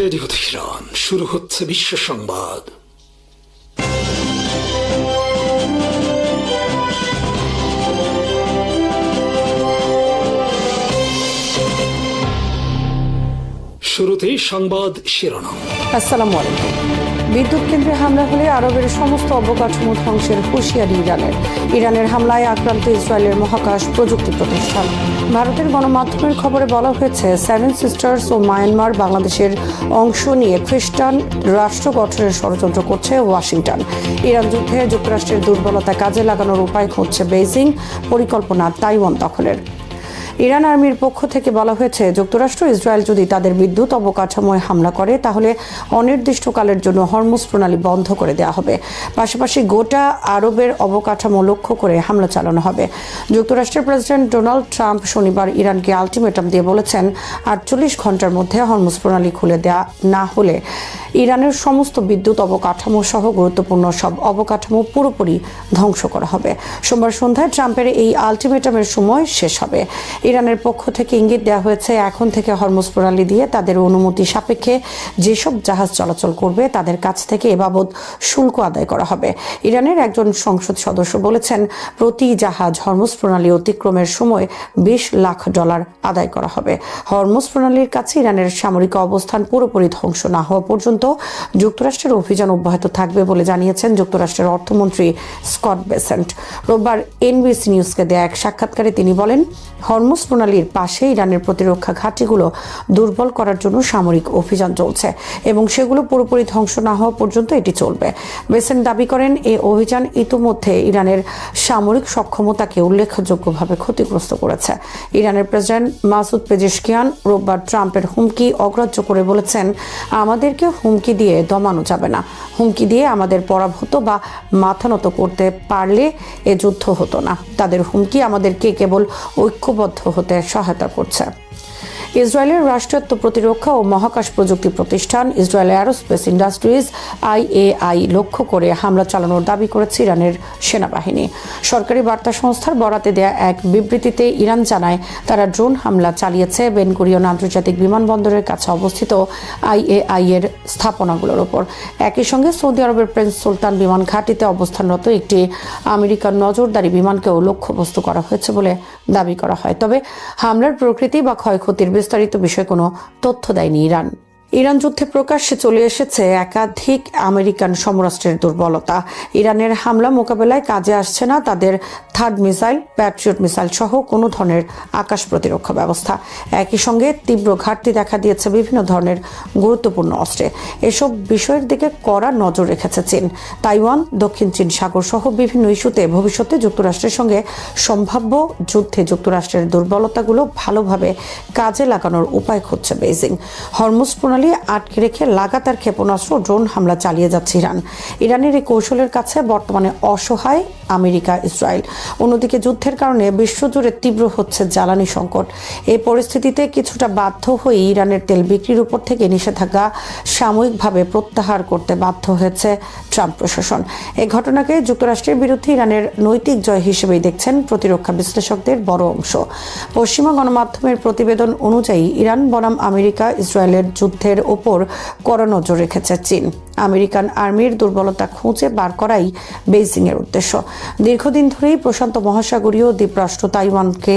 Radio Tehran, শুরু হচ্ছে বিশ্ব সংবাদ। শুরুতেই সংবাদ শিরোনাম। আসসালামু আলাইকুম। বিদ্যুৎ কেন্দ্রে হামলা হলে আরবের সমস্ত অবকাঠামো ধ্বংসের হুঁশিয়ারি ইরানের হামলায় আক্রান্ত ইসরায়েলের মহাকাশ প্রযুক্তি প্রতিষ্ঠান। ভারতের গণমাধ্যমের খবরে বলা হয়েছে, সেভেন সিস্টার্স ও মায়ানমার বাংলাদেশের অংশ নিয়ে খ্রিস্টান রাষ্ট্র গঠনের ষড়যন্ত্র করছে ওয়াশিংটন। ইরান যুদ্ধে যুক্তরাষ্ট্রের দুর্বলতা কাজে লাগানোর উপায় খুঁজছে বেইজিং, পরিকল্পনা তাইওয়ান দখলের। ইরান আর্মির পক্ষ থেকে বলা হয়েছে, যুক্তরাষ্ট্র ইসরায়েল যদি তাদের বিদ্যুৎ অবকাঠামোয় হামলা করে তাহলে অনির্দিষ্টকালের জন্য হরমুজ প্রণালী বন্ধ করে দেওয়া হবে। পাশাপাশি গোটা আরবের অবকাঠামো লক্ষ্য করে হামলা চালানো হবে। যুক্তরাষ্ট্রের প্রেসিডেন্ট ডোনাল্ড ট্রাম্প শনিবার ইরানকে আলটিমেটাম দিয়ে বলেছেন, 48 ঘন্টার মধ্যে হরমুজ প্রণালী খুলে দেওয়া না হলে ইরানের সমস্ত বিদ্যুৎ অবকাঠামো সহ গুরুত্বপূর্ণ সব অবকাঠামো পুরোপুরি ধ্বংস করা হবে। সোমবার সন্ধ্যায় ট্রাম্পের এই আলটিমেটামের সময় শেষ হবে। ইরানের পক্ষ থেকে ইঙ্গিত দেওয়া হয়েছে, এখন থেকে হরমুজ প্রণালী দিয়ে তাদের অনুমতি সাপেক্ষে যেসব জাহাজ চলাচল করবে তাদের কাছ থেকে এ বাবদ শুল্ক আদায় করা হবে। ইরানের একজন সংসদ সদস্য বলেছেন, প্রতি জাহাজ হরমুজ প্রণালী অতিক্রমের সময় $20 লাখ আদায় করা হবে। হরমুজ প্রণালীর কাছে ইরানের সামরিক অবস্থান পুরোপুরি ধ্বংস না হওয়া পর্যন্ত যুক্তরাষ্ট্রের অভিযান অব্যাহত থাকবে বলে জানিয়েছেন যুক্তরাষ্ট্রের অর্থমন্ত্রী স্কট বেসেন্ট। রোববার এনবিসি নিউজকে দেয়া এক সাক্ষাৎকারে তিনি বলেন, হরমুজ প্রণালীর পাশে ইরানের প্রতিরক্ষা ঘাঁটিগুলো দুর্বল করার জন্য সামরিক অভিযান চলছে এবং সেগুলো পুরোপুরি ধ্বংস না হওয়া পর্যন্ত এটি চলবে। বেসেন্ট দাবি করেন, এই অভিযান ইতিমধ্যে ইরানের সামরিক সক্ষমতাকে উল্লেখযোগ্যভাবে ক্ষতিগ্রস্ত করেছে। ইরানের প্রেসিডেন্ট মাসুদ পেজেশকিয়ান রোববার ট্রাম্পের হুমকি অগ্রাহ্য করে বলেছেন, আমাদেরকে হুমকি দিয়ে দমানো যাবে না। হুমকি দিয়ে আমাদের পরাভূত বা মাথা নত করতে পারলে এ যুদ্ধ হতো না। তাদের হুমকি আমাদেরকে কেবল ঐক্যবদ্ধ হতে সহায়তা করছে। ইসরায়েলের রাষ্ট্রায়ত্ত প্রতিরক্ষা ও মহাকাশ প্রযুক্তি প্রতিষ্ঠান ইসরায়েল অ্যারোস্পেস ইন্ডাস্ট্রিজ IAI লক্ষ্য করে হামলা চালানোর দাবি করেছে ইরানের সেনাবাহিনী। সরকারি বার্তা সংস্থার বরাতে দেয়া এক বিবৃতিতে ইরান জানায়, তারা ড্রোন হামলা চালিয়েছে বেন গুরিয়ন আন্তর্জাতিক বিমানবন্দরের কাছে অবস্থিত IAI এর স্থাপনাগুলোর ওপর। একই সঙ্গে সৌদি আরবের প্রিন্স সুলতান বিমান ঘাঁটিতে অবস্থানরত একটি আমেরিকান নজরদারি বিমানকেও লক্ষ্যবস্তু করা হয়েছে বলে দাবি করা হয়। তবে হামলার প্রকৃতি বা ক্ষয়ক্ষতির বিস্তারিত বিষয়ে কোনো তথ্য দেয়নি ইরান। ইরান যুদ্ধে প্রকাশ্যে চলে এসেছে একাধিক আমেরিকান সমরাষ্ট্রের দুর্বলতা। ইরানের হামলা মোকাবেলায় কাজে আসছে না তাদের থার্ড মিসাইল, প্যাট্রিয়ট মিসাইল সহ কোনো ধরনের আকাশ প্রতিরক্ষা ব্যবস্থা। একই সঙ্গে তীব্র ঘাটতি দেখা দিয়েছে বিভিন্ন ধরনের গুরুত্বপূর্ণ অস্ত্রে। এসব বিষয়ের দিকে কড়া নজর রেখেছে চীন। তাইওয়ান, দক্ষিণ চীন সাগর সহ বিভিন্ন ইস্যুতে ভবিষ্যতে যুক্তরাষ্ট্রের সঙ্গে সম্ভাব্য যুদ্ধে যুক্তরাষ্ট্রের দুর্বলতাগুলো ভালোভাবে কাজে লাগানোর উপায় খুঁজছে বেইজিং। হরমুজ প্রণালী আটকে রেখে লাগাতার ক্ষেপণাস্ত্র ড্রোন হামলা চালিয়ে যাচ্ছে ইরান। ইরানের এই কৌশলের কাছে বর্তমানে অসহায় আমেরিকা, ইসরায়েল। অন্যদিকে যুদ্ধের কারণে বিশ্বজুড়ে তীব্র হচ্ছে জ্বালানি সংকট। এই পরিস্থিতিতে কিছুটা বাধ্য হয়ে ইরানের তেল বিক্রির উপর থেকে নিষেধাজ্ঞা সাময়িকভাবে প্রত্যাহার করতে বাধ্য হয়েছে ট্রাম্প প্রশাসন। এই ঘটনাকে যুক্তরাষ্ট্রের বিরুদ্ধে ইরানের নৈতিক জয় হিসেবেই দেখছেন প্রতিরক্ষা বিশ্লেষকদের বড় অংশ। পশ্চিমা গণমাধ্যমের প্রতিবেদন অনুযায়ী ইরান বনাম আমেরিকা ইসরায়েলের যুদ্ধের ওপর কড়া নজর রেখেছে চীন। আমেরিকান আর্মির দুর্বলতা খুঁজে বার করাই বেইজিং এর উদ্দেশ্য। দীর্ঘদিন ধরেই প্রশান্ত মহাসাগরীয় দ্বীপরাষ্ট্র তাইওয়ানকে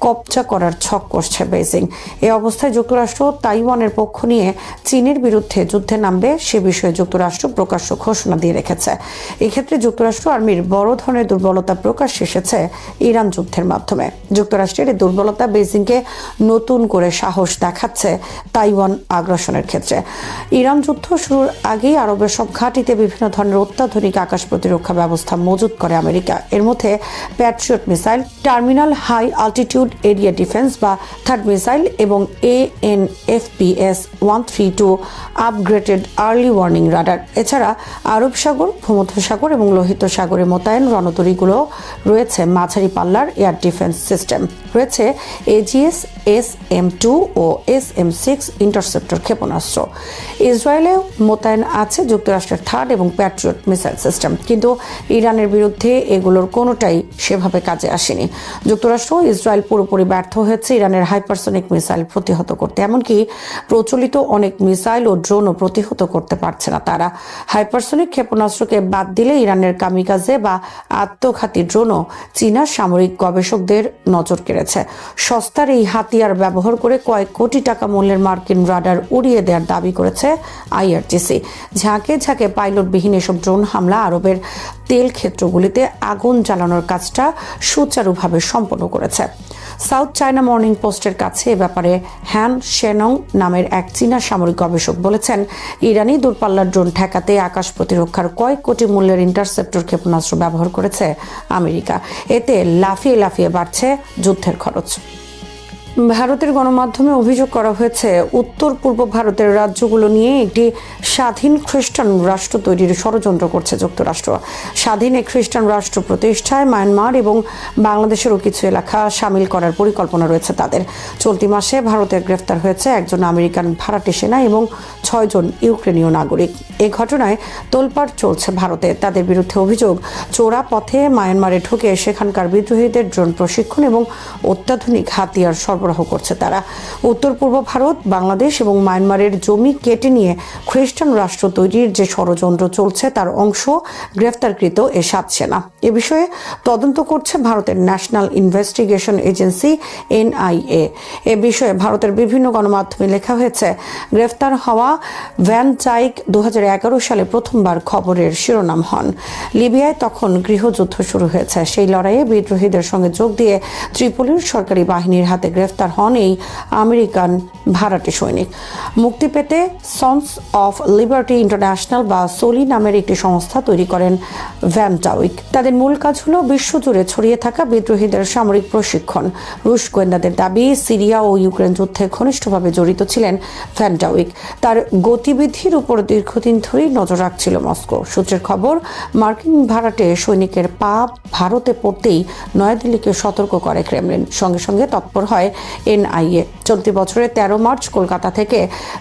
কবজা করার ছক কষছে বেইজিং। এ অবস্থায় যুক্তরাষ্ট্র তাইওয়ানের পক্ষ নিয়ে চীনের বিরুদ্ধে যুদ্ধে নামবে সে বিষয়ে যুক্তরাষ্ট্র প্রকাশ্য ঘোষণা দিয়ে রেখেছে। এক্ষেত্রে যুক্তরাষ্ট্র আর্মির বড় ধরনের দুর্বলতা প্রকাশ্যে এসেছে ইরান যুদ্ধের মাধ্যমে। যুক্তরাষ্ট্রের এই দুর্বলতা বেইজিংকে নতুন করে সাহস দেখাচ্ছে তাইওয়ান আগ্রাসনের ক্ষেত্রে। ইরান যুদ্ধ শুরুর আগেই আরবের সব ঘাঁটিতে বিভিন্ন ধরনের অত্যাধুনিক আকাশ প্রতিরক্ষা ব্যবস্থা মজুত করে আমেরিকা। এর মধ্যে patriot missile, terminal high altitude area defence বা থার্ড মিসাইল এবং ANFPS-132 upgraded early warning radar. এছাড়া আরব সাগর, ভূমধ্যসাগর এবং লোহিত সাগরে মোতায়েন রণতরীগুলো রয়েছে মাঝারি পাল্লার এয়ার ডিফেন্স সিস্টেম। রয়েছে AGS SM-2 ও SM-6 ইন্টারসেপ্টর ক্ষেপণাস্ত্র। ইসরায়েলে মোতায়েন আছে আছে যুক্তরাষ্ট্রের থার্ড এবং প্যাট্রিয়ট মিসাইল সিস্টেম, কিন্তু ইরানের বিরুদ্ধে এগুলোর কোনোটাই সেভাবে কাজে আসেনি। যুক্তরাষ্ট্র ইসরায়েল পুরোপুরি ব্যর্থ হয়েছে ইরানের হাইপারসনিক মিসাইল প্রতিহত করতে, এমনকি প্রচলিত অনেক মিসাইল ও ড্রোনও প্রতিহত করতে পারছে না তারা। হাইপারসনিক ক্ষেপণাস্ত্রকে বাদ দিলে ইরানের কামিকাজে বা আত্মঘাতী ড্রোনও চীনা সামরিক গবেষকদের নজর কেড়েছে। সস্তার এই হাতিয়ার ব্যবহার করে কয়েক কোটি টাকা মূল্যের মার্কিন রাডার উড়িয়ে দেওয়ার দাবি করেছে আইআরজিসি। ঝাঁকে ঝাঁকে পাইলটবিহীন এসব ড্রোন হামলা আরবের তেল ক্ষেত্রগুলিতে আগুন জ্বালানোর কাজটা সুচারুভাবে সম্পন্ন করেছে। সাউথ চায়না মর্নিং পোস্টের কাছে এ ব্যাপারে হ্যান শেনং নামের এক চীনা সামরিক গবেষক বলেছেন, ইরানি দূরপাল্লার ড্রোন ঠেকাতে আকাশ প্রতিরক্ষার কয়েক কোটি মূল্যের ইন্টারসেপ্টর ক্ষেপণাস্ত্র ব্যবহার করেছে আমেরিকা। এতে লাফিয়ে লাফিয়ে বাড়ছে যুদ্ধের খরচ। ভারতের গণমাধ্যমে অভিযোগ করা হয়েছে উত্তর পূর্ব ভারতের রাজ্যগুলো নিয়ে একটি স্বাধীন খ্রিস্টান রাষ্ট্র তৈরির ষড়যন্ত্র করছে যুক্তরাষ্ট্র। স্বাধীন এক খ্রিস্টান রাষ্ট্র প্রতিষ্ঠায় মায়ানমার এবং বাংলাদেশেরও কিছু এলাকা সামিল করার পরিকল্পনা রয়েছে তাদের। চলতি মাসে ভারতে গ্রেফতার হয়েছে একজন আমেরিকান ভাড়াটে সেনা এবং 6 জন ইউক্রেনীয় নাগরিক। এ ঘটনায় তোলপাড় চলছে ভারতে। তাদের বিরুদ্ধে অভিযোগ, চোরা পথে মায়ানমারে ঢুকে সেখানকার বিদ্রোহীদের ড্রোন প্রশিক্ষণ এবং অত্যাধুনিক হাতিয়ার সরবরাহ করছে তারা। উত্তর পূর্ব ভারত, বাংলাদেশ এবং মায়ানমারের জমি কেটে নিয়ে খ্রিস্টান রাষ্ট্র তৈরির যে ষড়যন্ত্র চলছে তার অংশ গ্রেফতারকৃত এ 7 সেনা। এ বিষয়ে তদন্ত করছে ভারতের ন্যাশনাল ইনভেস্টিগেশন এজেন্সি NIA। এ বিষয়ে ভারতের বিভিন্ন গণমাধ্যমে লেখা হয়েছে, গ্রেফতার হওয়া ভ্যান চাইক 2011 সালে প্রথমবার খবরের শিরোনাম হন। লিবিয়ায় তখন গৃহযুদ্ধ শুরু হয়েছে। সেই লড়াইয়ে বিদ্রোহীদের সঙ্গে যোগ দিয়ে ত্রিপোলির সরকারি বাহিনীর হাতে গ্রেফতার হন এই আমেরিকান ভাড়াটে সৈনিক। মুক্তি পেতে সন্স অফ লিবার্টি ইন্টারন্যাশনাল বা সোলি নামের একটি সংস্থা তৈরি করেন ভ্যান ডাউইক। তাদের মূল কাজ হল বিশ্বজুড়ে ছড়িয়ে থাকা বিদ্রোহীদের সামরিক প্রশিক্ষণ। রুশ গোয়েন্দাদের দাবি, সিরিয়া ও ইউক্রেন যুদ্ধে ঘনিষ্ঠভাবে জড়িত ছিলেন ভ্যান ডাউইক। তার গতিবিধির উপর দীর্ঘদিন ধরেই নজর রাখছিল মস্কো। সূত্রের খবর, মার্কিন ভাড়াটে সৈনিকের পা ভারতে পড়তেই নয়াদিল্লিকে সতর্ক করে ক্রেমলিন। সঙ্গে সঙ্গে তৎপর হয় NIA। চলতি বছরের 13 মার্চ কলকাতা থেকে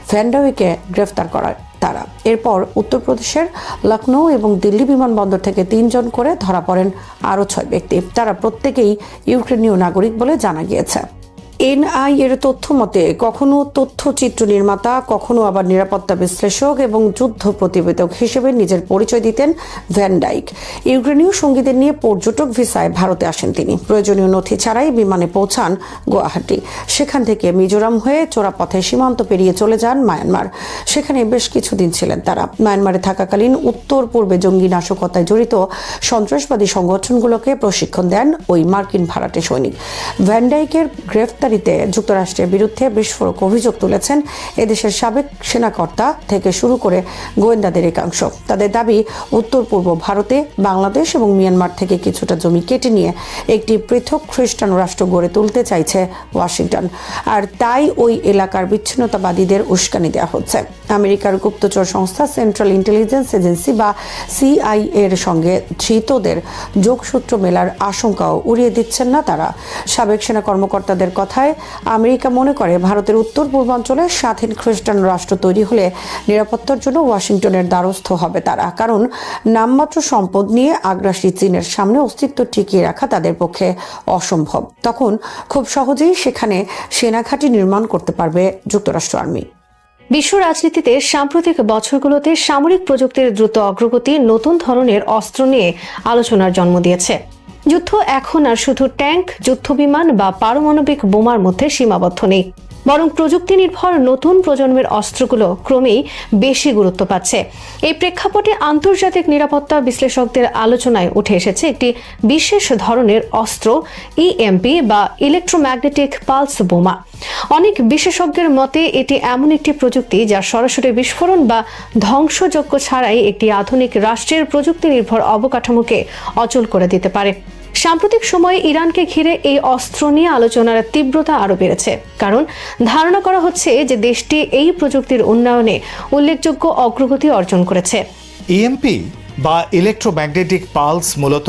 ভ্যান ডাউইককে গ্রেফতার করা তারা। এরপর উত্তরপ্রদেশের লখনৌ এবং দিল্লি বিমানবন্দর থেকে 3 জন করে ধরা পড়েন আরও 6 ব্যক্তি। তারা প্রত্যেকেই ইউক্রেনীয় নাগরিক বলে জানা গিয়েছে। NIA এর তথ্য মতে কখনো তথ্যচিত্র নির্মাতা, কখনো আবার নিরাপত্তা বিশ্লেষক এবং যুদ্ধ প্রতিবেদক হিসেবে নিজের পরিচয় দিতেন ভ্যান ডাইক। ইউক্রেনীয় সঙ্গীদের নিয়ে পর্যটক ভিসায় ভারতে আসেন তিনি। প্রয়োজনীয় নথি ছাড়াই বিমানে পৌঁছান গুয়াহাটি। সেখান থেকে মিজোরাম হয়ে চোরাপথে সীমান্ত পেরিয়ে চলে যান মায়ানমার। সেখানে বেশ কিছুদিন ছিলেন তারা। মায়ানমারে থাকাকালীন উত্তর পূর্বে জঙ্গি নাশকতায় জড়িত সন্ত্রাসবাদী সংগঠনগুলোকে প্রশিক্ষণ দেন ওই মার্কিন ভাড়াটে সৈনিক। ভ্যান ডাইকের গ্রেফতার যুক্তরাষ্ট্রের বিরুদ্ধে বিস্ফোরক অভিযোগ তুলেছেন এদেশের সাবেক সেনাকর্তা থেকে শুরু করে গোয়েন্দাদের একাংশ। তাদের দাবি, উত্তর পূর্ব ভারতে বাংলাদেশ এবং মিয়ানমার থেকে কিছুটা জমি কেটে নিয়ে একটি পৃথক খ্রিস্টান রাষ্ট্র গড়ে তুলতে চাইছে ওয়াশিংটন। আর তাই ওই এলাকার বিচ্ছিন্নতাবাদীদের উস্কানি দেওয়া হচ্ছে। আমেরিকার গুপ্তচর সংস্থা সেন্ট্রাল ইন্টেলিজেন্স এজেন্সি বা CIA এর সঙ্গে ধৃতদের যোগসূত্র মেলার আশঙ্কাও উড়িয়ে দিচ্ছেন না তারা। সাবেক সেনা কর্মকর্তাদের কথায়, আমেরিকা মনে করে ভারতের উত্তর পূর্বাঞ্চলে স্বাধীন খ্রিস্টান রাষ্ট্র তৈরি হলে নিরাপত্তার জন্য ওয়াশিংটনের দ্বারস্থ হবে তারা। কারণ নামমাত্র সম্পদ নিয়ে আগ্রাসী চীনের সামনে অস্তিত্ব টিকিয়ে রাখা তাদের পক্ষে অসম্ভব। তখন খুব সহজেই সেখানে সেনাঘাঁটি নির্মাণ করতে পারবে যুক্তরাষ্ট্র আর্মি। বিশ্ব রাজনীতিতে সাম্প্রতিক বছরগুলোতে সামরিক প্রযুক্তির দ্রুত অগ্রগতি নতুন ধরনের অস্ত্র নিয়ে আলোচনার জন্ম দিয়েছে। যুদ্ধ এখন আর শুধু ট্যাঙ্ক, যুদ্ধবিমান বা পারমাণবিক বোমার মধ্যে সীমাবদ্ধ নেই, বরং প্রযুক্তি নির্ভর নতুন প্রজন্মের অস্ত্রগুলো ক্রমেই বেশি গুরুত্ব পাচ্ছে। এই প্রেক্ষাপটে আন্তর্জাতিক নিরাপত্তা বিশ্লেষকদের আলোচনায় উঠে এসেছে একটি বিশেষ ধরনের অস্ত্র, EMP বা ইলেকট্রোম্যাগনেটিক পালস বোমা। অনেক বিশেষজ্ঞের মতে এটি এমন একটি প্রযুক্তি যা সরাসরি বিস্ফোরণ বা ধ্বংসযজ্ঞ ছাড়াই একটি আধুনিক রাষ্ট্রের প্রযুক্তি নির্ভর অবকাঠামোকে অচল করে দিতে পারে। সাম্প্রতিক সময়ে ইরানকে ঘিরে এই অস্ত্র নিয়ে আলোচনার তীব্রতা আরও বেড়েছে, কারণ ধারণা করা হচ্ছে যে দেশটি এই প্রযুক্তির উন্নয়নে উল্লেখযোগ্য অগ্রগতি অর্জন করেছে। EMP বা ইলেকট্রোম্যাগনেটিক পালস মূলত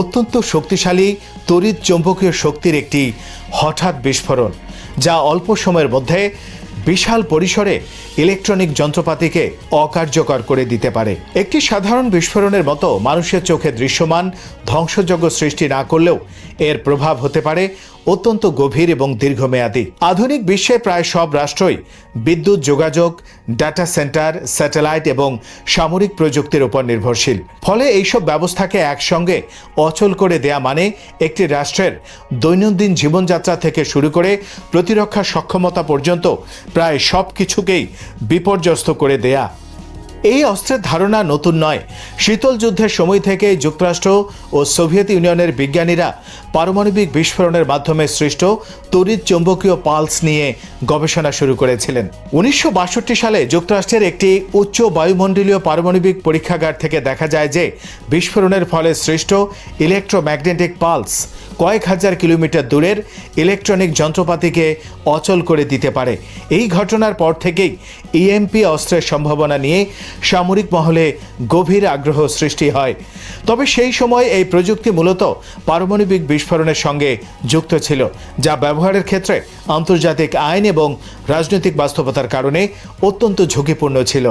অত্যন্ত শক্তিশালী তড়িৎ চৌম্বকীয় শক্তির একটি হঠাৎ বিস্ফোরণ, যা অল্প সময়ের মধ্যে বিশাল পরিসরে ইলেকট্রনিক যন্ত্রপাতিকে অকার্যকর করে দিতে পারে। একটি সাধারণ বিস্ফোরণের মতো মানুষের চোখে দৃশ্যমান ধ্বংসযজ্ঞ সৃষ্টি না করলেও এর প্রভাব হতে পারে অত্যন্ত গভীর এবং দীর্ঘমেয়াদী। আধুনিক বিশ্বে প্রায় সব রাষ্ট্রই বিদ্যুৎ, যোগাযোগ, ডাটা সেন্টার, স্যাটেলাইট এবং সামরিক প্রযুক্তির উপর নির্ভরশীল। ফলে এইসব ব্যবস্থাকে একসঙ্গে অচল করে দেয়া মানে একটি রাষ্ট্রের দৈনন্দিন জীবনযাত্রা থেকে শুরু করে প্রতিরক্ষা সক্ষমতা পর্যন্ত প্রায় সব কিছুকেই বিপর্যস্ত করে দেয়া। এই অস্ত্রের ধারণা নতুন নয়। শীতল যুদ্ধের সময় থেকে যুক্তরাষ্ট্র ও সোভিয়েত ইউনিয়নের বিজ্ঞানীরা পারমাণবিক বিস্ফোরণের মাধ্যমে সৃষ্ট তড়িৎ চৌম্বকীয় পালস নিয়ে গবেষণা শুরু করেছিলেন। 1962 সালে যুক্তরাষ্ট্রের একটি উচ্চ বায়ুমণ্ডলীয় পারমাণবিক পরীক্ষাগার থেকে দেখা যায় যে বিস্ফোরণের ফলে সৃষ্ট ইলেকট্রোম্যাগনেটিক পালস কয়েক হাজার কিলোমিটার দূরের ইলেকট্রনিক যন্ত্রপাতিকে অচল করে দিতে পারে। এই ঘটনার পর থেকেই ইএমপি অস্ত্রের সম্ভাবনা নিয়ে সামরিক মহলে গভীর আগ্রহ সৃষ্টি হয়। তবে সেই সময় এই প্রযুক্তি মূলত পারমাণবিক বিস্ফোরণের সঙ্গে যুক্ত ছিল, যা ব্যবহারের ক্ষেত্রে আন্তর্জাতিক আইন এবং রাজনৈতিক বাস্তবতার কারণে অত্যন্ত ঝুঁকিপূর্ণ ছিল।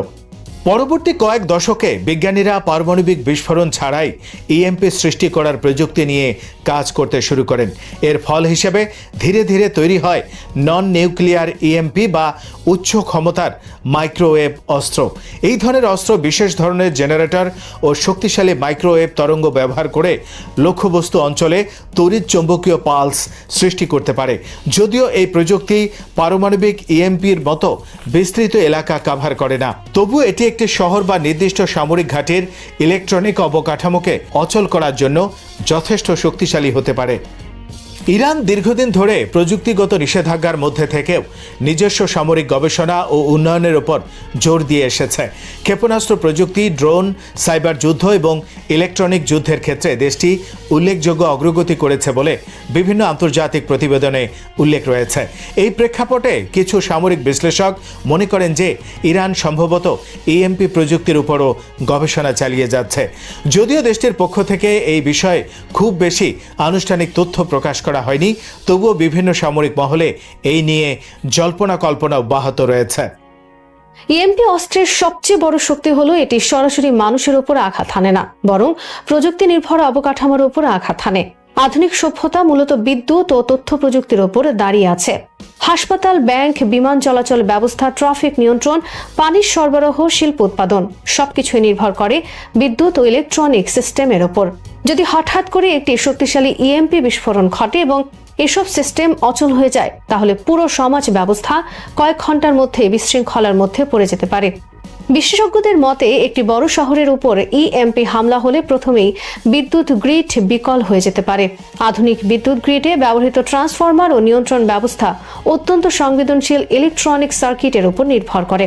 পরবর্তী কয়েক দশকে বিজ্ঞানীরা পারমাণবিক বিস্ফোরণ ছাড়াই ইএমপি সৃষ্টি করার প্রযুক্তি নিয়ে কাজ করতে শুরু করেন। এর ফল হিসেবে ধীরে ধীরে তৈরি হয় নন নিউক্লিয়ার ইএমপি বা উচ্চ ক্ষমতার মাইক্রোওয়েভ অস্ত্র। এই ধরনের অস্ত্র বিশেষ ধরনের জেনারেটর ও শক্তিশালী মাইক্রোওয়েভ তরঙ্গ ব্যবহার করে লক্ষ্যবস্তু অঞ্চলে তড়িৎ চৌম্বকীয় পালস সৃষ্টি করতে পারে। যদিও এই প্রযুক্তি পারমাণবিক ইএমপির মতো বিস্তৃত এলাকা কভার করে না, তবু এটি একটি শহর বা নির্দিষ্ট সামরিক ঘাঁটির ইলেকট্রনিক অবকাঠামোকে অচল করার জন্য যথেষ্ট শক্তিশালী হতে পারে। ইরান দীর্ঘদিন ধরে প্রযুক্তিগত নিষেধাজ্ঞার মধ্যে থেকেও নিজস্ব সামরিক গবেষণা ও উন্নয়নের উপর জোর দিয়ে এসেছে। ক্ষেপণাস্ত্র প্রযুক্তি, ড্রোন, সাইবার যুদ্ধ এবং ইলেকট্রনিক যুদ্ধের ক্ষেত্রে দেশটি উল্লেখযোগ্য অগ্রগতি করেছে বলে বিভিন্ন আন্তর্জাতিক প্রতিবেদনে উল্লেখ রয়েছে। এই প্রেক্ষাপটে কিছু সামরিক বিশ্লেষক মনে করেন যে ইরান সম্ভবত ইএমপি প্রযুক্তির উপরও গবেষণা চালিয়ে যাচ্ছে। যদিও দেশটির পক্ষ থেকে এই বিষয়ে খুব বেশি আনুষ্ঠানিক তথ্য প্রকাশ করা হয়নি, তবুও বিভিন্ন সামরিক মহলে এই নিয়ে জল্পনা কল্পনা অব্যাহত রয়েছে। ইএমপি অস্ত্রের সবচেয়ে বড় শক্তি হলো এটি সরাসরি মানুষের উপর আঘাত হানে না, বরং প্রযুক্তি নির্ভর অবকাঠামোর উপর আঘাত হানে। আধুনিক সভ্যতা মূলত বিদ্যুৎ ও তথ্য প্রযুক্তির উপর দাঁড়িয়ে আছে। হাসপাতাল, ব্যাংক, বিমান চলাচল ব্যবস্থা, ট্রাফিক নিয়ন্ত্রণ, পানির সরবরাহ, শিল্প উৎপাদন সবকিছুই নির্ভর করে বিদ্যুৎ ও ইলেকট্রনিক সিস্টেমের উপর। যদি হঠাৎ করে একটি শক্তিশালী ইএমপি বিস্ফোরণ ঘটে এবং এসব সিস্টেম অচল হয়ে যায়, তাহলে পুরো সমাজ ব্যবস্থা কয়েক ঘন্টার মধ্যে বিশৃঙ্খলার মধ্যে পড়ে যেতে পারে। বিশেষজ্ঞদের মতে একটি বড় শহরের উপর ইএমপি হামলা হলে প্রথমেই বিদ্যুৎ গ্রিড বিকল হয়ে যেতে পারে। আধুনিক বিদ্যুৎ গ্রিডে ব্যবহৃত ট্রান্সফরমার ও নিয়ন্ত্রণ ব্যবস্থা অত্যন্ত সংবেদনশীল ইলেকট্রনিক সার্কিটের উপর নির্ভর করে।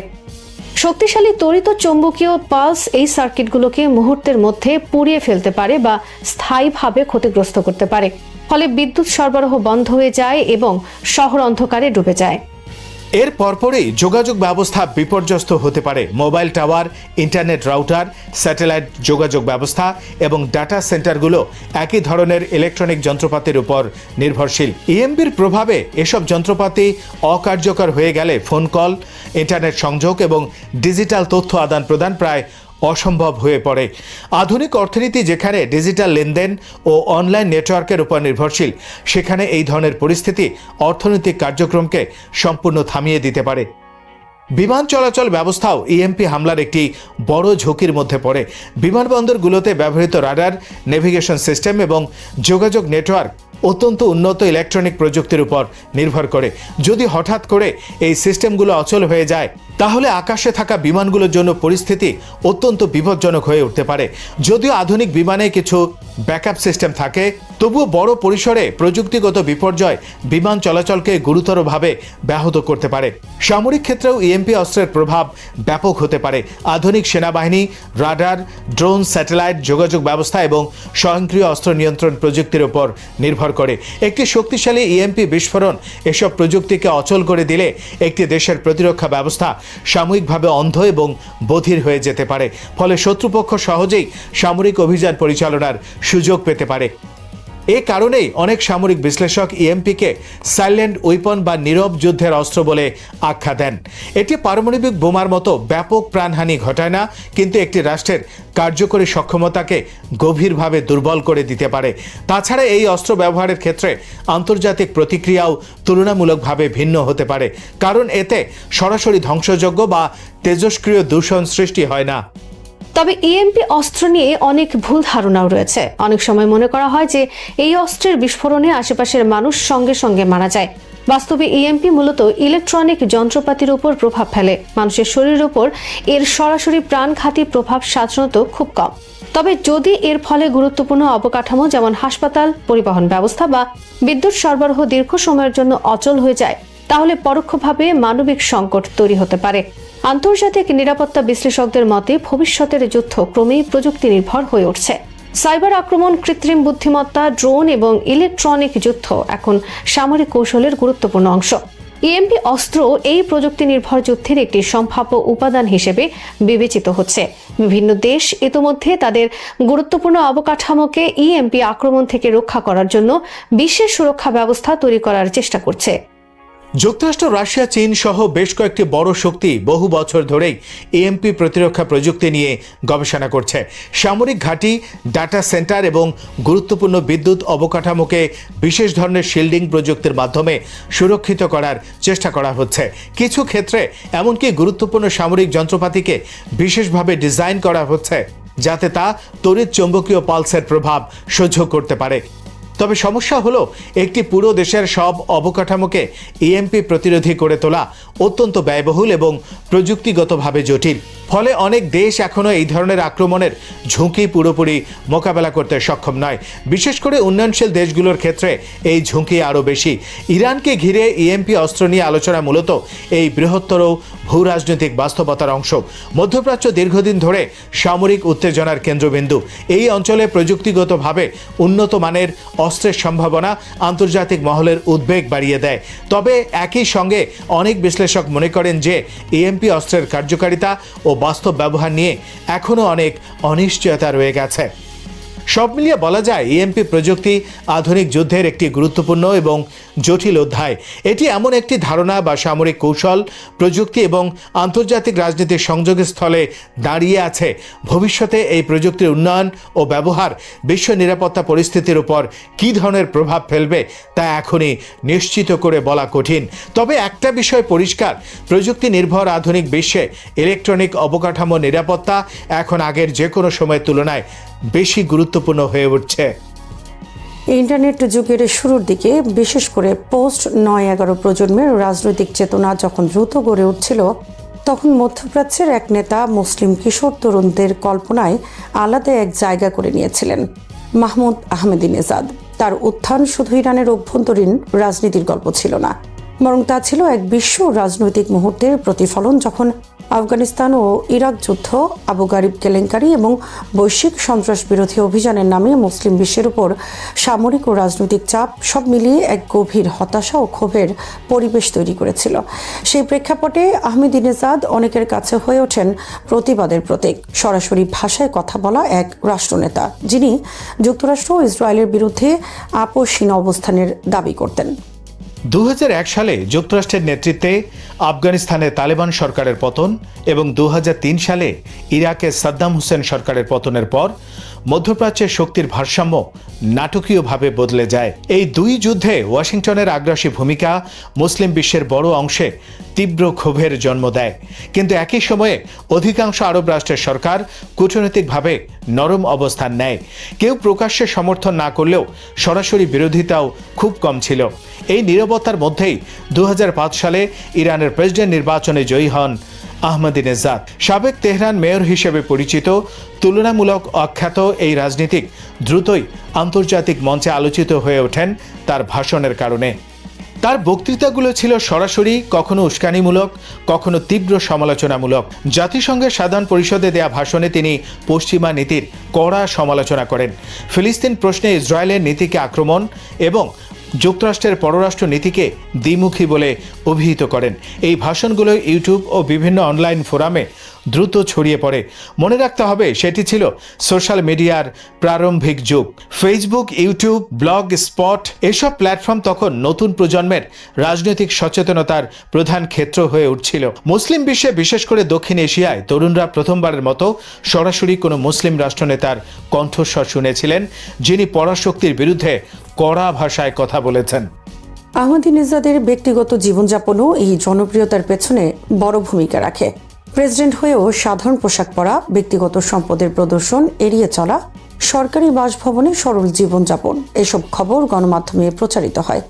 শক্তিশালী তড়িৎ চৌম্বকীয় পালস এই সার্কিটগুলোকে মুহূর্তের মধ্যে পুড়িয়ে ফেলতে পারে বা স্থায়ীভাবে ক্ষতিগ্রস্ত করতে পারে। ফলে বিদ্যুৎ সরবরাহ বন্ধ হয়ে যায় এবং শহর অন্ধকারে ডুবে যায়। এর পরপরই যোগাযোগ ব্যবস্থা বিপর্যস্ত হতে পারে। Mobile tower, internet router, satellite যোগাযোগ ব্যবস্থা এবং ডাটা সেন্টারগুলো একই ধরনের ইলেকট্রনিক যন্ত্রপাতির উপর নির্ভরশীল। ইএমপির প্রভাবে এসব যন্ত্রপাতি অকার্যকর হয়ে গেলে ফোন কল, ইন্টারনেট সংযোগ এবং ডিজিটাল তথ্য আদান প্রদান প্রায় অসম্ভব হয়ে পড়ে। আধুনিক অর্থনীতি যেখানে ডিজিটাল লেনদেন ও অনলাইন নেটওয়ার্কের উপর নির্ভরশীল, সেখানে এই ধরনের পরিস্থিতি অর্থনৈতিক কার্যক্রমকে সম্পূর্ণ থামিয়ে দিতে পারে। বিমান চলাচল ব্যবস্থাও ইএমপি হামলার একটি বড় ঝুঁকির মধ্যে পড়ে। বিমানবন্দরগুলোতে ব্যবহৃত রাডার, নেভিগেশন সিস্টেম এবং যোগাযোগ নেটওয়ার্ক অত্যন্ত উন্নত ইলেকট্রনিক প্রযুক্তির উপর নির্ভর করে। যদি হঠাৎ করে এই সিস্টেমগুলো অচল হয়ে যায়, তাহলে আকাশে থাকা বিমানগুলোর জন্য পরিস্থিতি অত্যন্ত বিপজ্জনক হয়ে উঠতে পারে। যদিও আধুনিক বিমানে কিছু ব্যাকআপ সিস্টেম থাকে, তবুও বড় পরিসরে প্রযুক্তিগত বিপর্যয় বিমান চলাচলকে গুরুতরভাবে ব্যাহত করতে পারে। সামরিক ক্ষেত্রেও ইএমপি অস্ত্রের প্রভাব ব্যাপক হতে পারে। আধুনিক সেনাবাহিনী রাডার, ড্রোন, স্যাটেলাইট যোগাযোগ ব্যবস্থা এবং স্বয়ংক্রিয় অস্ত্র নিয়ন্ত্রণ প্রযুক্তির উপর নির্ভর করে। একটি শক্তিশালী ইএমপি বিস্ফোরণ এসব প্রযুক্তিকে অচল করে দিলে একটি দেশের প্রতিরক্ষা ব্যবস্থা সাময়িকভাবে অন্ধ এবং বধির হয়ে যেতে পারে। ফলে শত্রুপক্ষ সহজেই সামরিক অভিযান পরিচালনার সুযোগ পেতে পারে। এ কারণেই অনেক সামরিক বিশ্লেষক ইএমপিকে সাইলেন্ট ওয়েপন বা নীরব যুদ্ধের অস্ত্র বলে আখ্যা দেন। এটি পারমাণবিক বোমার মতো ব্যাপক প্রাণহানি ঘটায় না, কিন্তু একটি রাষ্ট্রের কার্যকরী সক্ষমতাকে গভীরভাবে দুর্বল করে দিতে পারে। তাছাড়া এই অস্ত্র ব্যবহারের ক্ষেত্রে আন্তর্জাতিক প্রতিক্রিয়াও তুলনামূলকভাবে ভিন্ন হতে পারে, কারণ এতে সরাসরি ধ্বংসযোগ্য বা তেজস্ক্রিয় দূষণ সৃষ্টি হয় না। তবে ইএমপি অস্ত্র নিয়ে অনেক ভুল ধারণাও রয়েছে। অনেক সময় মনে করা হয় যে এই অস্ত্রের বিস্ফোরণে আশেপাশের মানুষ সঙ্গে সঙ্গে মারা যায়। বাস্তবে ইএমপি মূলত ইলেকট্রনিক যন্ত্রপাতির উপর প্রভাব ফেলে। মানুষের শরীরের উপর এর সরাসরি প্রাণঘাতী প্রভাব সাধারণত খুব কম। তবে যদি এর ফলে গুরুত্বপূর্ণ অবকাঠামো যেমন হাসপাতাল, পরিবহন ব্যবস্থা বা বিদ্যুৎ সরবরাহ দীর্ঘ সময়ের জন্য অচল হয়ে যায়, তাহলে পরোক্ষভাবে মানবিক সংকট তৈরি হতে পারে। আন্তর্জাতিক নিরাপত্তা বিশ্লেষকদের মতে ভবিষ্যতের যুদ্ধ ক্রমেই প্রযুক্তি নির্ভর হয়ে উঠছে। সাইবার আক্রমণ, কৃত্রিম বুদ্ধিমত্তা, ড্রোন এবং ইলেকট্রনিক যুদ্ধ এখন সামরিক কৌশলের গুরুত্বপূর্ণ অংশ। ইএমপি অস্ত্র এই প্রযুক্তি নির্ভর যুদ্ধের একটি সম্ভাব্য উপাদান হিসেবে বিবেচিত হচ্ছে। বিভিন্ন দেশ ইতোমধ্যে তাদের গুরুত্বপূর্ণ অবকাঠামোকে ইএমপি আক্রমণ থেকে রক্ষা করার জন্য বিশেষ সুরক্ষা ব্যবস্থা তৈরি করার চেষ্টা করছে। যুক্তরাষ্ট্র, রাশিয়া, চীন সহ বেশ কয়েকটি বড় শক্তি বহু বছর ধরেই ইএমপি প্রতিরক্ষা প্রযুক্তি নিয়ে গবেষণা করছে। সামরিক ঘাঁটি, ডাটা সেন্টার এবং গুরুত্বপূর্ণ বিদ্যুৎ অবকাঠামোকে বিশেষ ধরনের শিল্ডিং প্রযুক্তির মাধ্যমে সুরক্ষিত করার চেষ্টা করা হচ্ছে। কিছু ক্ষেত্রে এমনকি গুরুত্বপূর্ণ সামরিক যন্ত্রপাতিকে বিশেষভাবে ডিজাইন করা হচ্ছে যাতে তা তড়িৎ চৌম্বকীয় পালসের প্রভাব সহ্য করতে পারে। তবে সমস্যা হলো, একটি পুরো দেশের সব অবকাঠামোকে ইএমপি প্রতিরোধী করে তোলা অত্যন্ত ব্যয়বহুল এবং প্রযুক্তিগতভাবে জটিল। ফলে অনেক দেশ এখনও এই ধরনের আক্রমণের ঝুঁকি পুরোপুরি মোকাবেলা করতে সক্ষম নয়। বিশেষ করে উন্নয়নশীল দেশগুলোর ক্ষেত্রে এই ঝুঁকি আরও বেশি। ইরানকে ঘিরে ইএমপি অস্ত্র নিয়ে আলোচনা মূলত এই বৃহত্তর ভূ রাজনৈতিক বাস্তবতার অংশ। মধ্যপ্রাচ্য দীর্ঘদিন ধরে সামরিক উত্তেজনার কেন্দ্রবিন্দু। এই অঞ্চলে প্রযুক্তিগতভাবে উন্নত মানের অস্ত্রের সম্ভাবনা আন্তর্জাতিক মহলের উদ্বেগ বাড়িয়ে দেয়। তবে একই সঙ্গে অনেক বিশ্লেষক মনে করেন যে ইএমপি অস্ত্রের কার্যকারিতা ও বাস্তব ব্যবহার নিয়ে এখনও অনেক অনিশ্চয়তা রয়ে গেছে। সব মিলিয়ে বলা যায় ইএমপি প্রযুক্তি আধুনিক যুদ্ধের একটি গুরুত্বপূর্ণ এবং জটিল অধ্যায়। এটি এমন একটি ধারণা বা সামরিক কৌশল, প্রযুক্তি এবং আন্তর্জাতিক রাজনীতির সংযোগের স্থলে দাঁড়িয়ে আছে। ভবিষ্যতে এই প্রযুক্তির উন্নয়ন ও ব্যবহার বিশ্ব নিরাপত্তা পরিস্থিতির উপর কী ধরনের প্রভাব ফেলবে তা এখনই নিশ্চিত করে বলা কঠিন। তবে একটা বিষয় পরিষ্কার, প্রযুক্তি নির্ভর আধুনিক বিশ্বে ইলেকট্রনিক অবকাঠামো নিরাপত্তা এখন আগের যে কোনো সময়ের তুলনায় বেশি গুরুত্বপূর্ণ হয়ে উঠছে। ইন্টারনেট যুগের শুরুর দিকে বিশেষ করে পোস্ট ৯-১১ প্রজন্মের রাজনৈতিক চেতনা যখন দ্রুত গড়ে উঠছিল, তখন মধ্যপ্রাচ্যের এক নেতা মুসলিম কিশোর তরুণদের কল্পনায় আলাদা এক জায়গা করে নিয়েছিলেন, মাহমুদ আহমেদিনেজাদ। তার উত্থান শুধু ইরানের অভ্যন্তরীণ রাজনীতির গল্প ছিল না, বরং তা ছিল এক বিশ্ব রাজনৈতিক মুহূর্তের প্রতিফলন, যখন আফগানিস্তান ও ইরাক যুদ্ধ, আবু গারিব কেলেঙ্কারি এবং বৈশ্বিক সন্ত্রাস বিরোধী অভিযানের নামে মুসলিম বিশ্বের উপর সামরিক ও রাজনৈতিক চাপ সব মিলিয়ে এক গভীর হতাশা ও ক্ষোভের পরিবেশ তৈরি করেছিল। সেই প্রেক্ষাপটে আহমেদিনেজাদ অনেকের কাছে হয়ে ওঠেন প্রতিবাদের প্রতীক, সরাসরি ভাষায় কথা বলা এক রাষ্ট্রনেতা, যিনি যুক্তরাষ্ট্র ও ইসরায়েলের বিরুদ্ধে আপোষহীন অবস্থানের দাবি করতেন। 2001 সালে যুক্তরাষ্ট্রের নেতৃত্বে আফগানিস্তানে তালেবান সরকারের পতন এবং 2003 সালে ইরাকে সাদ্দাম হোসেন সরকারের পতনের পর মধ্যপ্রাচ্যের শক্তির ভারসাম্য নাটকীয়ভাবে বদলে যায়। এই দুই যুদ্ধে ওয়াশিংটনের আগ্রাসী ভূমিকা মুসলিম বিশ্বের বড় অংশে তীব্র ক্ষোভের জন্ম দেয়। কিন্তু একই সময়ে অধিকাংশ আরব রাষ্ট্রের সরকার কূটনৈতিকভাবে নরম অবস্থান নেয়। কেউ প্রকাশ্যে সমর্থন না করলেও সরাসরি বিরোধিতাও খুব কম ছিল। এই নীরবতার মধ্যেই 2005 সালে ইরানের প্রেসিডেন্ট নির্বাচনে জয়ী হন আহমেদিনেজাদ। সাবেক তেহরান মেয়র হিসেবে পরিচিত, তুলনামূলক অখ্যাত এই রাজনীতিক দ্রুতই আন্তর্জাতিক মঞ্চে আলোচিত হয়ে ওঠেন তার ভাষণের কারণে। তার বক্তৃতাগুলো ছিল সরাসরি, কখনো উস্কানিমূলক, কখনো তীব্র সমালোচনামূলক। জাতিসংঘের সাধারণ পরিষদে দেয়া ভাষণে তিনি পশ্চিমা নীতির কড়া সমালোচনা করেন, ফিলিস্তিন প্রশ্নে ইসরায়েলের নীতিকে আক্রমণ এবং যুক্তরাষ্ট্রের পররাষ্ট্র নীতিকে দ্বিমুখী বলে অভিহিত করেন। এই ভাষণগুলো ইউটিউব ও বিভিন্ন অনলাইন ফোরামে দ্রুত ছড়িয়ে পড়ে। মনে রাখতে হবে সেটি ছিল সোশ্যাল মিডিয়ার প্রারম্ভিক যুগ। ফেসবুক, ইউটিউব, ব্লগ স্পট এসব প্ল্যাটফর্ম তখন নতুন প্রজন্মের রাজনৈতিক সচেতনতার প্রধান ক্ষেত্র হয়ে উঠছিল। মুসলিম বিশ্বে, বিশেষ করে দক্ষিণ এশিয়ায় তরুণরা প্রথমবারের মতো সরাসরি কোনো মুসলিম রাষ্ট্রনেতার কণ্ঠস্বর শুনেছিলেন, যিনি পরাশক্তির বিরুদ্ধে কড়া ভাষায় কথা বলেছেন। আহমদিনেজাদের ব্যক্তিগত জীবনযাপনও এই জনপ্রিয়তার পেছনে বড় ভূমিকা রাখে। প্রেসিডেন্ট হয়েও সাধারণ পোশাক পরা, ব্যক্তিগত সম্পদের প্রদর্শন এড়িয়ে চলা, সরকারি বাসভবনে সরল জীবনযাপন, এসব খবর গণমাধ্যমে প্রচারিত হয়।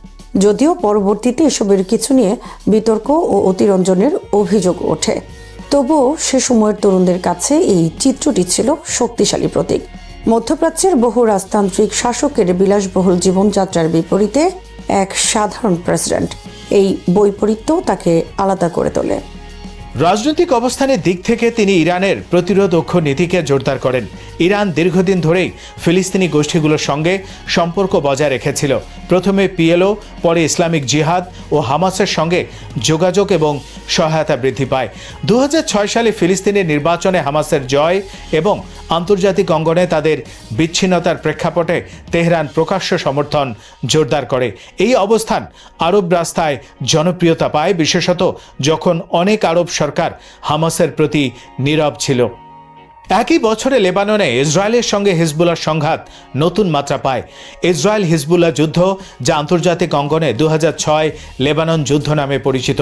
যদিও পরবর্তীতে এসবের কিছু নিয়ে বিতর্ক ও অতিরঞ্জনের অভিযোগ ওঠে, তবুও সে সময়ের তরুণদের কাছে এই চিত্রটি ছিল শক্তিশালী প্রতীক। মধ্যপ্রাচ্যের বহু রাজতান্ত্রিক শাসকের বিলাসবহুল জীবনযাত্রার বিপরীতে এক সাধারণ প্রেসিডেন্ট, এই বৈপরীত্য তাকে আলাদা করে তোলে। রাজনৈতিক অবস্থানের দিক থেকে তিনি ইরানের প্রতিরোধ নীতিকে জোরদার করেন। ইরান দীর্ঘদিন ধরেই ফিলিস্তিনি গোষ্ঠীগুলোর সঙ্গে সম্পর্ক বজায় রেখেছিল। প্রথমে পিএলও, পরে ইসলামিক জিহাদ ও হামাসের সঙ্গে যোগাযোগ এবং সহায়তা বৃদ্ধি পায়। 2006 সালে ফিলিস্তিনের নির্বাচনে হামাসের জয় এবং আন্তর্জাতিক অঙ্গনে তাদের বিচ্ছিন্নতার প্রেক্ষাপটে তেহরান প্রকাশ্য সমর্থন জোরদার করে। এই অবস্থান আরব রাস্তায় জনপ্রিয়তা পায়, বিশেষত যখন অনেক আরব সরকার হামাসের প্রতি নীরব ছিল। একই বছরে লেবাননে ইসরায়েলের সঙ্গে হিজবুল্লাহর সংঘাত নতুন মাত্রা পায়। ইসরায়েল হিজবুল্লাহ যুদ্ধ, যা আন্তর্জাতিক অঙ্গনে 2006 লেবানন যুদ্ধ নামে পরিচিত,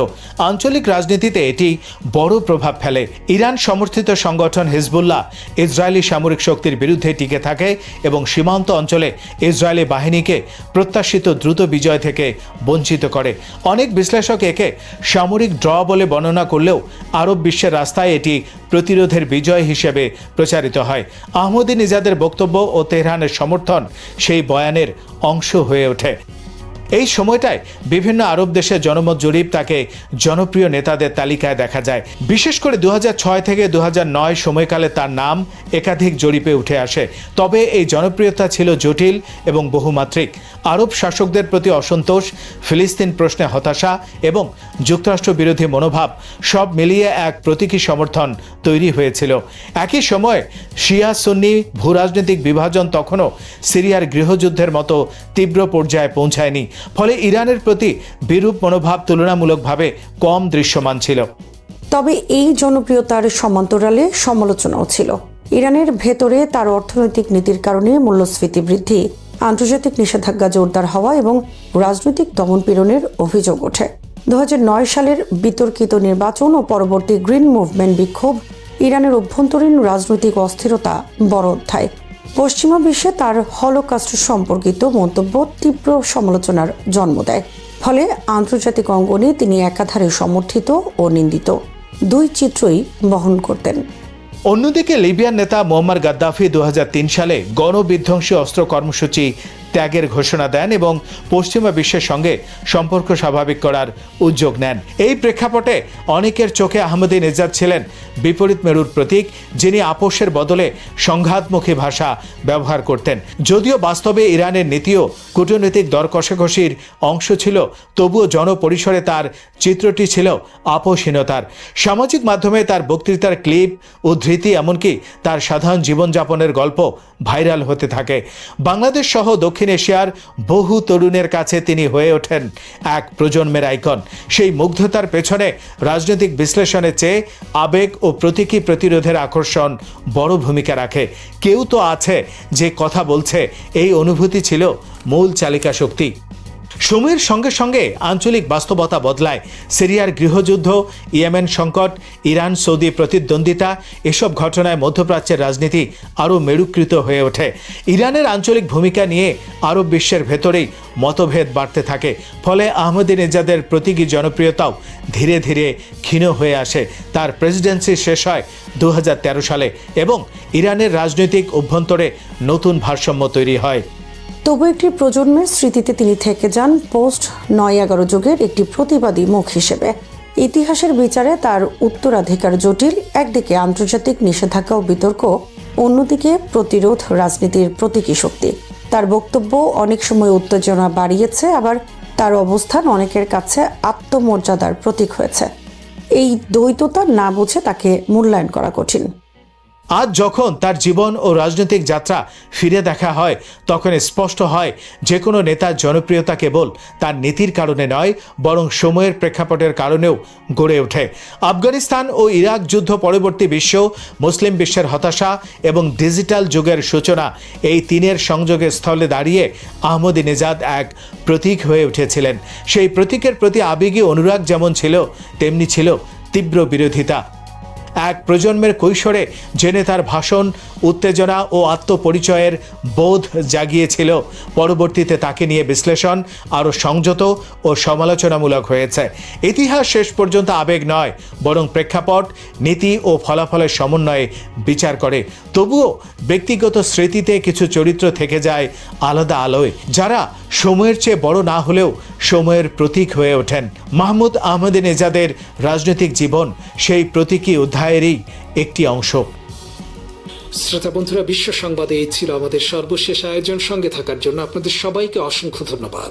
আঞ্চলিক রাজনীতিতে এটি বড় প্রভাব ফেলে। ইরান সমর্থিত সংগঠন হিজবুল্লাহ ইসরায়েলি সামরিক শক্তির বিরুদ্ধে টিকে থাকে এবং সীমান্ত অঞ্চলে ইসরায়েলি বাহিনীকে প্রত্যাশিত দ্রুত বিজয় থেকে বঞ্চিত করে। অনেক বিশ্লেষক একে সামরিক ড্র বলে বর্ণনা করলেও আরব বিশ্বের রাস্তায় এটি প্রতিরোধের বিজয় হিসেবে প্রচারিত হয়। আহমদিনেজাদের বক্তব্য ও তেহরানের সমর্থন সেই বয়ানের অংশ হয়ে ওঠে। এই সময়টায় বিভিন্ন আরব দেশের জনমত জরিপ তাকে জনপ্রিয় নেতাদের তালিকায় দেখা যায়। বিশেষ করে 2006 থেকে 2009 সময়কালে তার নাম একাধিক জরিপে উঠে আসে। তবে এই জনপ্রিয়তা ছিল জটিল এবং বহুমাত্রিক। আরব শাসকদের প্রতি অসন্তোষ, ফিলিস্তিন প্রশ্নে হতাশা এবং যুক্তরাষ্ট্র বিরোধী মনোভাব সব মিলিয়ে এক প্রতীকী সমর্থন তৈরি হয়েছিল। একই সময় শিয়া সুন্নি ভূরাজনৈতিক বিভাজন তখনও সিরিয়ার গৃহযুদ্ধের মতো তীব্র পর্যায়ে পৌঁছায়নি। ফলে ইরানের প্রতি বিরূপ মনোভাব তুলনামূলকভাবে কম দৃশ্যমান ছিল। তবে এই জনপ্রিয়তার সমান্তরালে সমালোচনাও ছিল। ইরানের ভেতরে তার অর্থনৈতিক নীতির কারণে মূল্যস্ফীতি বৃদ্ধি, আন্তর্জাতিক নিষেধাজ্ঞা জোরদার হওয়া এবং রাজনৈতিক দমনপীড়নের অভিযোগ ওঠে। 2009 সালের বিতর্কিত নির্বাচন ও পরবর্তী গ্রিন মুভমেন্ট বিক্ষোভ ইরানের অভ্যন্তরীণ রাজনৈতিক অস্থিরতা বড় অধ্যায়। পশ্চিমা বিশ্বে তার হলোকস্ট সম্পর্কিত মন্তব্য তীব্র সমালোচনার জন্ম দেয়। ফলে আন্তর্জাতিক অঙ্গনে তিনি একাধারে সমর্থিত ও নিন্দিত, দুই চিত্রই বহন করতেন। অন্যদিকে লিবিয়ার নেতা মুয়াম্মার গাদ্দাফি 2003 সালে গণবিধ্বংসী অস্ত্র কর্মসূচি ত্যাগের ঘোষণা দেন এবং পশ্চিমা বিশ্বের সঙ্গে সম্পর্ক স্বাভাবিক করার উদ্যোগ নেন। এই প্রেক্ষাপটে অনেকের চোখে আহমদিনেজাদ ছিলেন বিপরীত মেরুর প্রতীক, যিনি আপোষের বদলে সংঘাতমুখী ভাষা ব্যবহার করতেন। যদিও বাস্তবে ইরানের নীতিও কূটনৈতিক দর কষাকষির অংশ ছিল, তবুও জনপরিসরে তার চিত্রটি ছিল আপোষহীনতার। সামাজিক মাধ্যমে তার বক্তৃতার ক্লিপ, উদ্ধৃতি, এমনকি তার সাধারণ জীবনযাপনের গল্প ভাইরাল হতে থাকে। বাংলাদেশ সহ দক্ষিণ এশিয়ার বহু তরুণের কাছে তিনি হয়ে ওঠেন এক প্রজন্মের আইকন। সেই মুগ্ধতার পেছনে রাজনৈতিক বিশ্লেষণের চেয়ে আবেগ ও প্রতীকী প্রতিরোধের আকর্ষণ বড় ভূমিকা রাখে। কেউ তো আছে যে কথা বলছে, এই অনুভূতি ছিল মূল চালিকা শক্তি। সময়ের সঙ্গে সঙ্গে আঞ্চলিক বাস্তবতা বদলায়। সিরিয়ার গৃহযুদ্ধ, ইয়েমেন সংকট, ইরান সৌদি প্রতিদ্বন্দ্বিতা, এসব ঘটনায় মধ্যপ্রাচ্যের রাজনীতি আরও মেরুকৃত হয়ে ওঠে। ইরানের আঞ্চলিক ভূমিকা নিয়ে আরব বিশ্বের ভেতরেই মতভেদ বাড়তে থাকে। ফলে আহমদিনেজাদের প্রতীকী জনপ্রিয়তাও ধীরে ধীরে ক্ষীণ হয়ে আসে। তার প্রেসিডেন্সি শেষ হয় 2013 সালে এবং ইরানের রাজনৈতিক অভ্যন্তরে নতুন ভারসাম্য তৈরি হয়। তবু একটি প্রজন্মের স্মৃতিতে তিনি থেকে যান পোস্ট 9/11 যুগের একটি প্রতিবাদী মুখ হিসেবে। ইতিহাসের বিচারে তার উত্তরাধিকার জটিল, একদিকে আন্তর্জাতিক নিষেধাজ্ঞা ও বিতর্ক, অন্যদিকে প্রতিরোধ রাজনীতির প্রতীকী শক্তি। তার বক্তব্য অনেক সময় উত্তেজনা বাড়িয়েছে, আবার তার অবস্থান অনেকের কাছে আত্মমর্যাদার প্রতীক হয়েছে। এই দ্বৈততা না বুঝে তাকে মূল্যায়ন করা কঠিন। আজ যখন তার জীবন ও রাজনৈতিক যাত্রা ফিরে দেখা হয়, তখন স্পষ্ট হয় যে কোনো নেতার জনপ্রিয়তা কেবল তার নীতির কারণে নয়, বরং সময়ের প্রেক্ষাপটের কারণেও গড়ে ওঠে। আফগানিস্তান ও ইরাক যুদ্ধ পরবর্তী বিশ্ব, মুসলিম বিশ্বের হতাশা এবং ডিজিটাল যুগের সূচনা, এই তিনের সংযোগের স্থলে দাঁড়িয়ে আহমদিনেজাদ এক প্রতীক হয়ে উঠেছিলেন। সেই প্রতীকের প্রতি আবেগী অনুরাগ যেমন ছিল, তেমনি ছিল তীব্র বিরোধিতা। এক প্রজন্মের কৈশোরে যে নেতার ভাষণ উত্তেজনা ও আত্মপরিচয়ের বোধ জাগিয়েছিল, পরবর্তীতে তাকে নিয়ে বিশ্লেষণ আরও সংযত ও সমালোচনামূলক হয়েছে। ইতিহাস শেষ পর্যন্ত আবেগ নয়, বরং প্রেক্ষাপট, নীতি ও ফলাফলের সমন্বয়ে বিচার করে। তবুও ব্যক্তিগত স্মৃতিতে কিছু চরিত্র থেকে যায় আলাদা আলোয়, যারা সময়ের চেয়ে বড় না হলেও সময়ের প্রতীক হয়ে ওঠেন। মাহমুদ আহমদিনেজাদের রাজনৈতিক জীবন সেই প্রতীকী অধ্যায়েরই একটি অংশ। শ্রোতা বন্ধুরা, বিশ্ব সংবাদে এই ছিল আমাদের সর্বশেষ আয়োজন। সঙ্গে থাকার জন্য আপনাদের সবাইকে অসংখ্য ধন্যবাদ।